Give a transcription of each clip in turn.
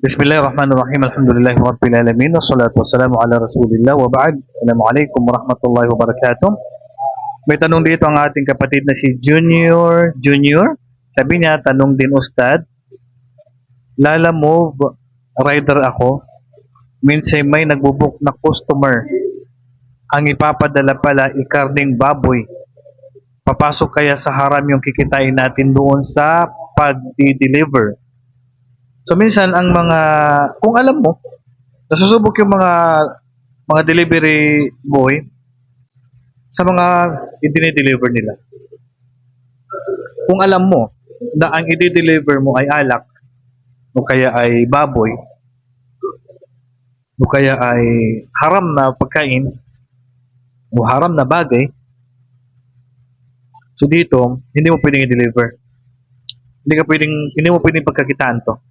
Bismillahirrahmanirrahim. Alhamdulillahirabbil alamin wassalatu wassalamu ala Rasulillah wa ba'd. Assalamualaikum warahmatullahi wabarakatuh. May tanong dito ang ating kapatid na si Junior. Sabi niya, tanong din ustad, Lala Move rider ako. Minsan may nagbo-book na customer. Ang ipapadala pala ikarning baboy. Papasok kaya sa haram yung kikitain natin doon sa pag-deliver. So minsan ang kung alam mo, nasusubok yung mga delivery boy sa mga i-deliver nila. Kung alam mo na ang i-deliver mo ay alak, o kaya ay baboy, o kaya ay haram na pagkain, o haram na bagay, so dito, hindi mo pwedeng i-deliver. Hindi mo pwedeng pagkakitaan to.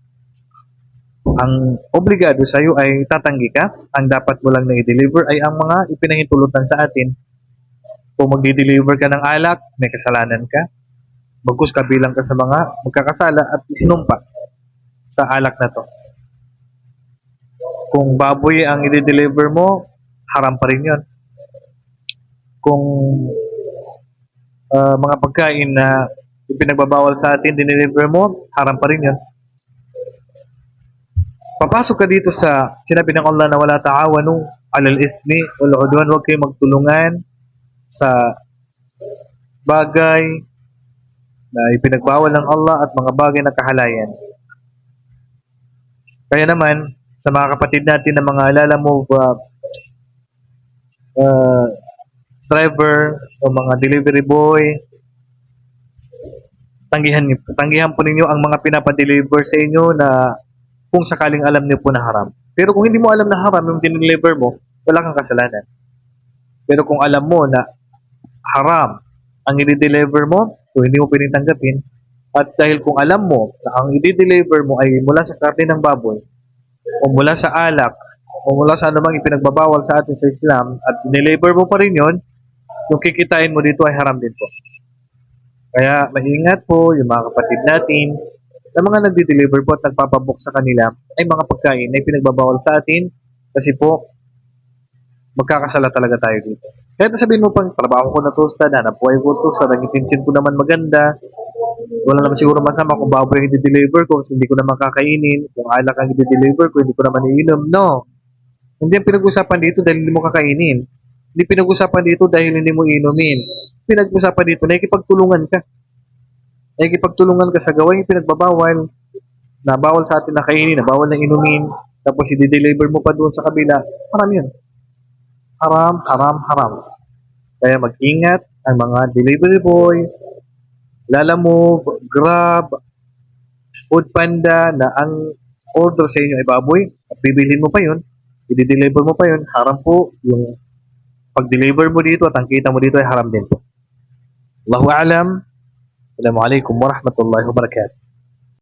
Ang obligado sa iyo ay tatanggi ka. Ang dapat mo lang na i-deliver ay ang mga ipinahintulutan sa atin. Kung magdi-deliver ka ng alak, may kasalanan ka. Bagkus kabilang ka sa mga magkakasala at isinumpa sa alak na to. Kung baboy ang i-deliver mo, haram pa rin yun. Kung mga pagkain na ipinagbabawal sa atin, dineliver mo, haram pa rin yun. Papasok ka dito sa sinabi ng Allah na wala ta'awanu 'alal itsmi wal 'udwan, huwag kayong magtulungan sa bagay na ipinagbawal ng Allah at mga bagay na kahalayan. Kaya naman sa mga kapatid natin na mga Lala Move driver o mga delivery boy, tanggihan po ninyo ang mga pinapa-deliver sa inyo na kung sakaling alam niyo po na haram. Pero kung hindi mo alam na haram yung dineliver mo, wala kang kasalanan. Pero kung alam mo na haram ang i-deliver mo, so hindi mo pwedeng tanggapin. At dahil kung alam mo na ang i-deliver mo ay mula sa karne ng baboy, o mula sa alak, o mula sa anumang ipinagbabawal sa atin sa Islam, at deliver mo pa rin yun, yung kikitain mo dito ay haram din po. Kaya maingat po yung mga kapatid natin na mga nagdi-deliver po at nagpapabook sa kanila ay mga pagkain na ipinagbabawal sa atin kasi po magkakasala talaga tayo dito. Kahit sabihin mo pang trabaho ko na to, hanap buhay ko to, sa nagitinsin ko naman maganda, wala naman siguro masama kung baboy ang i-deliver ko kasi hindi ko naman kakainin, kung alak ang i-deliver ko, hindi ko naman iinom. No. Hindi ang pinag-usapan dito dahil hindi mo kakainin. Hindi pinag-usapan dito dahil hindi mo inumin. Pinag-usapan dito, nakikipagtulungan ka. Nakikipagtulungan ka sa gawain pinagbabawal, na bawal sa atin na kainin, na bawal na inumin, tapos i-deliver mo pa doon sa kabila, haram yun. Haram, haram, haram. Kaya mag-ingat ang mga delivery boy, Lala Move, Grab, Foodpanda na ang order sa inyo ay baboy at bibilhin mo pa yun, i-deliver mo pa yun, haram po yung pag-deliver mo dito at ang kita mo dito ay haram din po. Allahu a'lam. Assalamualaikum warahmatullahi wabarakatuh.